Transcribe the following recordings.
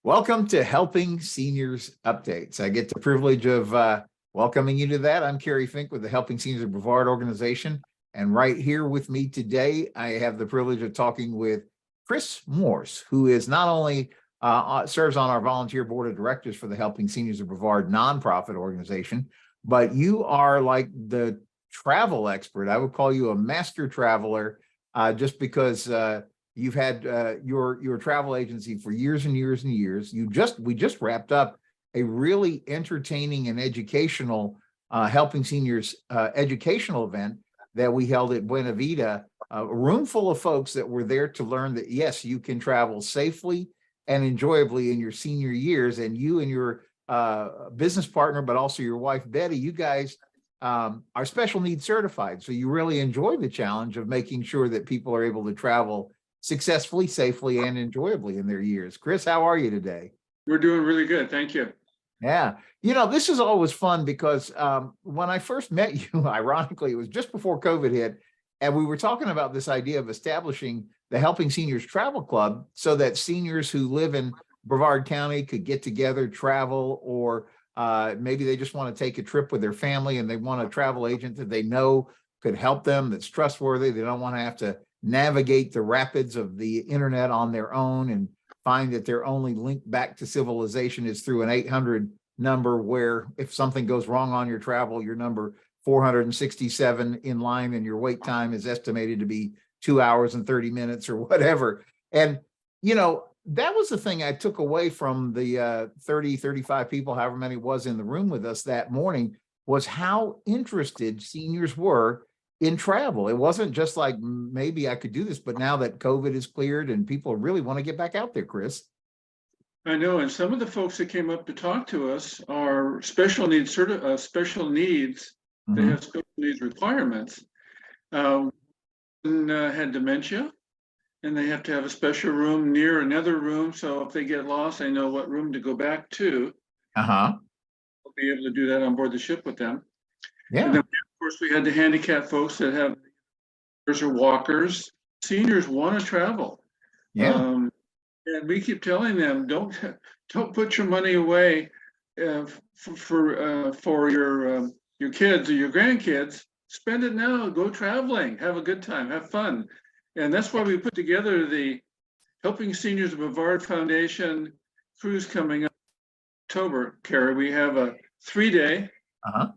Welcome to Helping Seniors Updates. I get the privilege of welcoming you to that. I'm Kerry Fink with the Helping Seniors of Brevard organization. And right here with me today, I have the privilege of talking with Chris Morse, who is not only serves on our volunteer board of directors for the Helping Seniors of Brevard nonprofit organization, but you are like the travel expert. I would call you a master traveler just because you've had your travel agency for years and years and years. We just wrapped up a really entertaining and educational Helping Seniors educational event that we held at Buena Vida, a room full of folks that were there to learn that, yes, you can travel safely and enjoyably in your senior years. And you and your business partner, but also your wife, Betty, you guys are special needs certified. So you really enjoy the challenge of making sure that people are able to travel successfully, safely, and enjoyably in their years. Chris, how are you today? We're doing really good. Thank you. Yeah. You know, this is always fun because when I first met you, ironically, it was just before COVID hit, and we were talking about this idea of establishing the Helping Seniors Travel Club so that seniors who live in Brevard County could get together, travel, or maybe they just want to take a trip with their family and they want a travel agent that they know could help them, that's trustworthy. They don't want to have to navigate the rapids of the internet on their own and find that their only link back to civilization is through an 800 number where if something goes wrong on your travel, your number 467 in line and your wait time is estimated to be 2 hours and 30 minutes or whatever. And, you know, that was the thing I took away from the 30, 35 people, however many was in the room with us that morning, was how interested seniors were in travel. It wasn't just like, maybe I could do this, but now that COVID is cleared and people really want to get back out there, Chris. I know, and some of the folks that came up to talk to us are special needs, they have special needs requirements. And had dementia, and they have to have a special room near another room. So if they get lost, they know what room to go back to. We'll be able to do that on board the ship with them. Yeah. And then, of course, we had the handicapped folks that have or walkers. Seniors want to travel. Yeah. And we keep telling them, don't put your money away for your kids or your grandkids. Spend it now. Go traveling. Have a good time. Have fun. And that's why we put together the Helping Seniors of Brevard Foundation cruise coming up in October. Kerry, we have a 3-day, a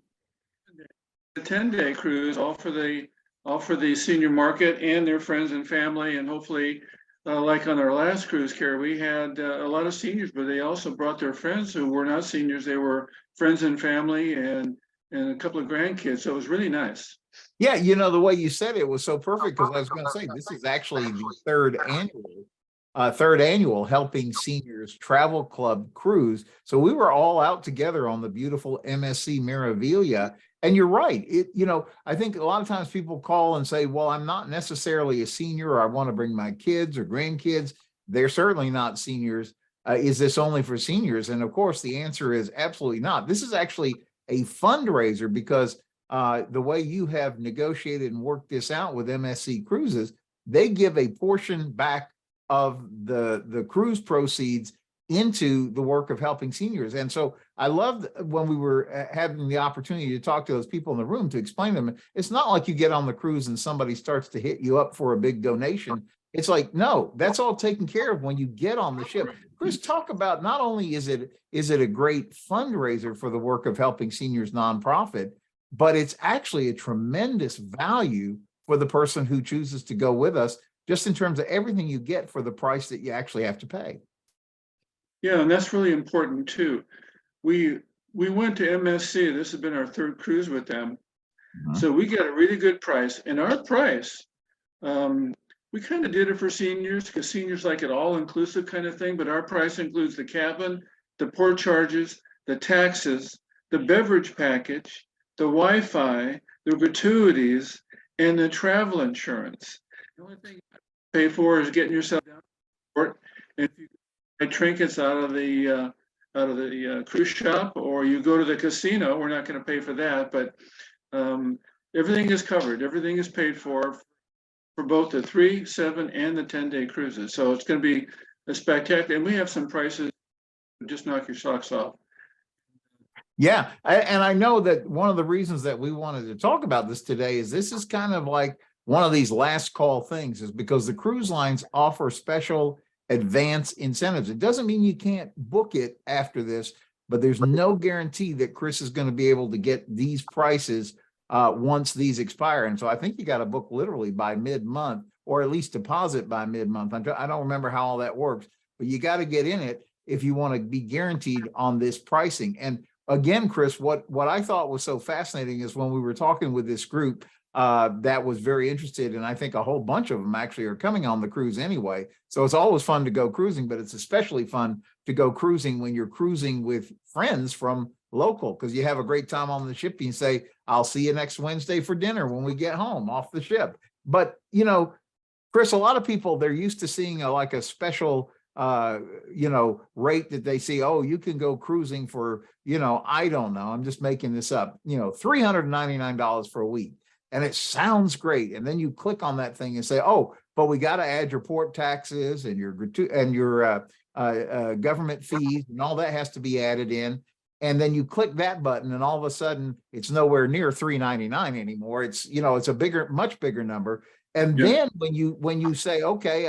10-day cruise, all for the senior market and their friends and family, and hopefully. Like on our last cruise, Kerry, we had a lot of seniors, but they also brought their friends who were not seniors. They were friends and family and a couple of grandkids. So it was really nice. Yeah, you know, the way you said it was so perfect because I was going to say this is actually the third annual Helping Seniors Travel Club cruise. So we were all out together on the beautiful MSC Meraviglia. And you're right. I think a lot of times people call and say, well, I'm not necessarily a senior, or I want to bring my kids or grandkids. They're certainly not seniors. Is this only for seniors? And of course, the answer is absolutely not. This is actually a fundraiser because the way you have negotiated and worked this out with MSC Cruises, they give a portion back of the cruise proceeds into the work of helping seniors. And so I loved when we were having the opportunity to talk to those people in the room to explain them. It's not like you get on the cruise and somebody starts to hit you up for a big donation. It's like, no, that's all taken care of when you get on the ship. Chris, talk about not only is it a great fundraiser for the work of Helping Seniors nonprofit, but it's actually a tremendous value for the person who chooses to go with us, just in terms of everything you get for the price that you actually have to pay. Yeah, and that's really important too. We went to MSC. This has been our third cruise with them. So we got a really good price. And our price, we kind of did it for seniors because seniors like it all-inclusive kind of thing, but our price includes the cabin, the port charges, the taxes, the beverage package, the Wi-Fi, the gratuities, and the travel insurance. The only thing you pay for is getting yourself down to the port. And if you buy trinkets out of the cruise shop, or you go to the casino, we're not going to pay for that, but everything is covered. Everything is paid for both the 3, 7, and the 10-day cruises. So it's going to be a spectacular. And we have some prices just knock your socks off. Yeah, and I know that one of the reasons that we wanted to talk about this today is this is kind of like one of these last call things, is because the cruise lines offer special advance incentives. It doesn't mean you can't book it after this, but there's no guarantee that Chris is going to be able to get these prices once these expire. And so I think you got to book literally by mid-month, or at least deposit by mid-month. I don't remember how all that works, but you got to get in it if you want to be guaranteed on this pricing. And again, Chris, what I thought was so fascinating is when we were talking with this group that was very interested, and I think a whole bunch of them actually are coming on the cruise anyway. So it's always fun to go cruising, but it's especially fun to go cruising when you're cruising with friends from local, because you have a great time on the ship. You say, I'll see you next Wednesday for dinner when we get home off the ship. But, you know, Chris, a lot of people, they're used to seeing like a special rate that they see. Oh, you can go cruising for, I don't know, I'm just making this up, $399 for a week. And it sounds great. And then you click on that thing and say, oh, but we got to add your port taxes and your government fees, and all that has to be added in. And then you click that button, and all of a sudden it's nowhere near $399 anymore. It's, it's a much bigger number. And then when you say, okay,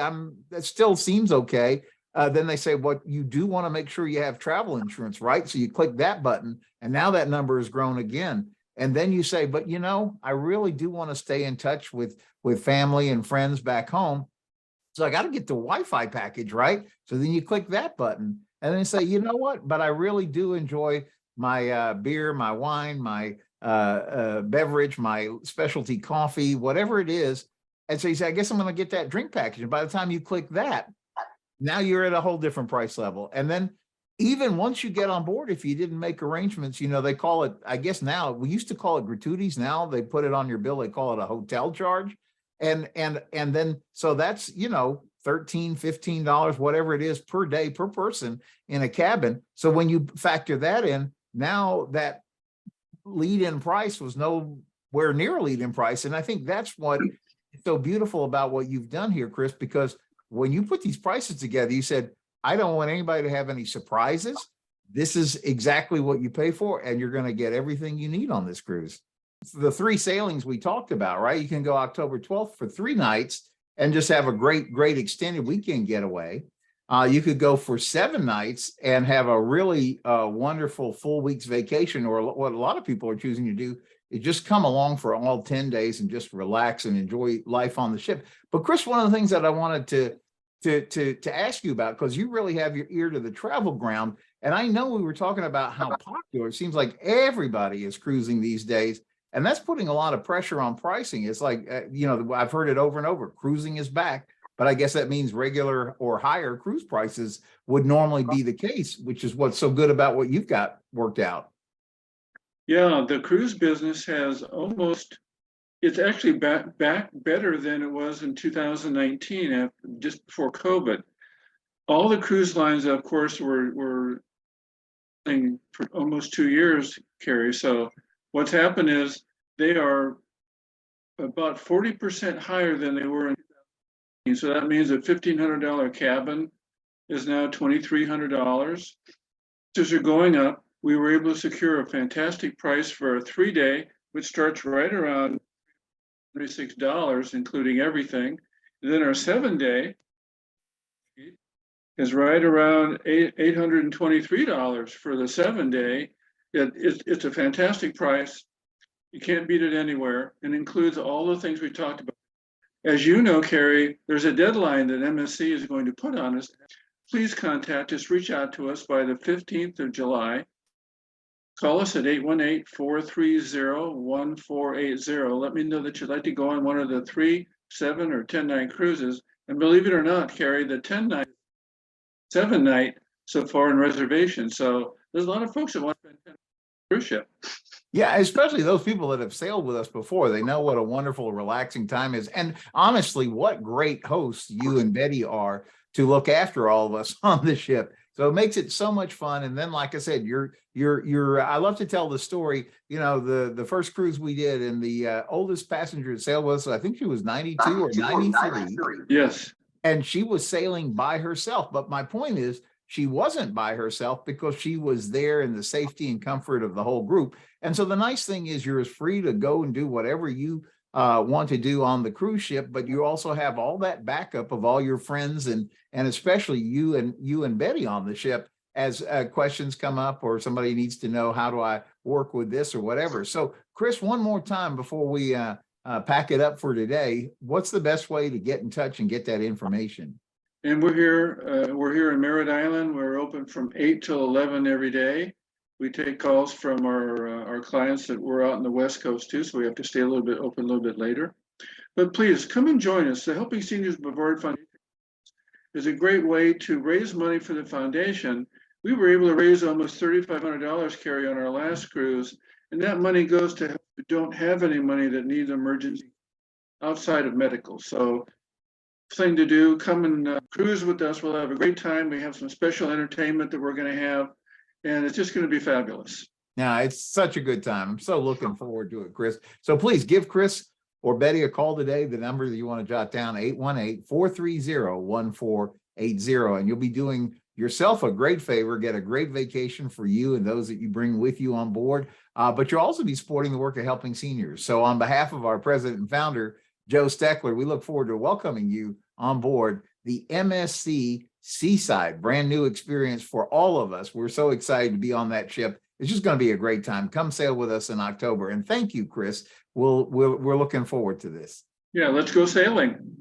that still seems okay. Then they say, well, you do want to make sure you have travel insurance, right? So you click that button, and now that number has grown again. And then you say, but I really do want to stay in touch with family and friends back home. So I got to get the Wi-Fi package, right? So then you click that button, and then you say, you know what? But I really do enjoy my beer, my wine, my beverage, my specialty coffee, whatever it is. And so you say, I guess I'm going to get that drink package. And by the time you click that, now you're at a whole different price level. And then even once you get on board, if you didn't make arrangements, they call it, I guess now, we used to call it gratuities. Now they put it on your bill. They call it a hotel charge. And then, so that's, $13, $15, whatever it is per day, per person in a cabin. So when you factor that in, now that lead-in price was nowhere near lead-in price. And I think that's what is so beautiful about what you've done here, Chris, because when you put these prices together, you said, I don't want anybody to have any surprises. This is exactly what you pay for, and you're going to get everything you need on this cruise. The 3 sailings we talked about, right? You can go October 12th for 3 nights and just have a great extended weekend getaway. You could go for 7 nights and have a really wonderful full week's vacation, or what a lot of people are choosing to do is just come along for all 10 days and just relax and enjoy life on the ship. But Chris, one of the things that I wanted to ask you about, because you really have your ear to the travel ground, and I know we were talking about how popular it seems like everybody is cruising these days, and that's putting a lot of pressure on pricing. It's like, I've heard it over and over, cruising is back, but I guess that means regular or higher cruise prices would normally be the case, which is what's so good about what you've got worked out. Yeah, the cruise business has it's actually back better than it was in 2019, just before COVID. All the cruise lines, of course, were for almost 2 years, Kerry. So what's happened is they are about 40% higher than they were in 2019. So that means a $1,500 cabin is now $2,300. Prices are going up. We were able to secure a fantastic price for a 3-day, which starts right around $36, including everything. And then our 7-day is right around $823 for the 7-day. It's a fantastic price. You can't beat it anywhere, and includes all the things we talked about. As you know, Kerry, there's a deadline that MSC is going to put on us. Please contact us, reach out to us by the 15th of July. Call us at 818-430-1480. Let me know that you'd like to go on one of the 3, 7, or 10-night cruises. And believe it or not, Kerry, the 10-night, 7-night so far in reservation. So there's a lot of folks that want to spend 10 cruise ship. Yeah, especially those people that have sailed with us before. They know what a wonderful, relaxing time is. And honestly, what great hosts you and Betty are to look after all of us on the ship. So it makes it so much fun. And then, like I said, I love to tell the story, the first cruise we did, and the oldest passenger that sailed with us, I think she was 92 or 93. Yes. And she was sailing by herself. But my point is, she wasn't by herself because she was there in the safety and comfort of the whole group. And so the nice thing is you're as free to go and do whatever you want to do on the cruise ship, but you also have all that backup of all your friends and especially you and Betty on the ship as questions come up or somebody needs to know, how do I work with this or whatever. So Chris, one more time before we pack it up for today, what's the best way to get in touch and get that information? And we're here in Merritt Island. We're open from 8 till 11 every day. We take calls from our clients that we're out on the West Coast too, so we have to stay open a little bit later. But please come and join us. The Helping Seniors of Brevard Foundation is a great way to raise money for the foundation. We were able to raise almost $3,500, Kerry, on our last cruise, and that money goes to help who don't have any money that need emergency outside of medical. So thing to do, come and cruise with us. We'll have a great time. We have some special entertainment that we're going to have, and it's just going to be fabulous. Now, it's such a good time. I'm so looking forward to it, Chris. So please give Chris or Betty a call today. The number that you want to jot down, 818-430-1480, and you'll be doing yourself a great favor, get a great vacation for you and those that you bring with you on board. But you'll also be supporting the work of Helping Seniors. So on behalf of our president and founder, Joe Steckler, we look forward to welcoming you on board the MSC Seaside, brand new experience for all of us. We're so excited to be on that ship. It's just going to be a great time. Come sail with us in October. And thank you, Chris. We're looking forward to this. Yeah, let's go sailing.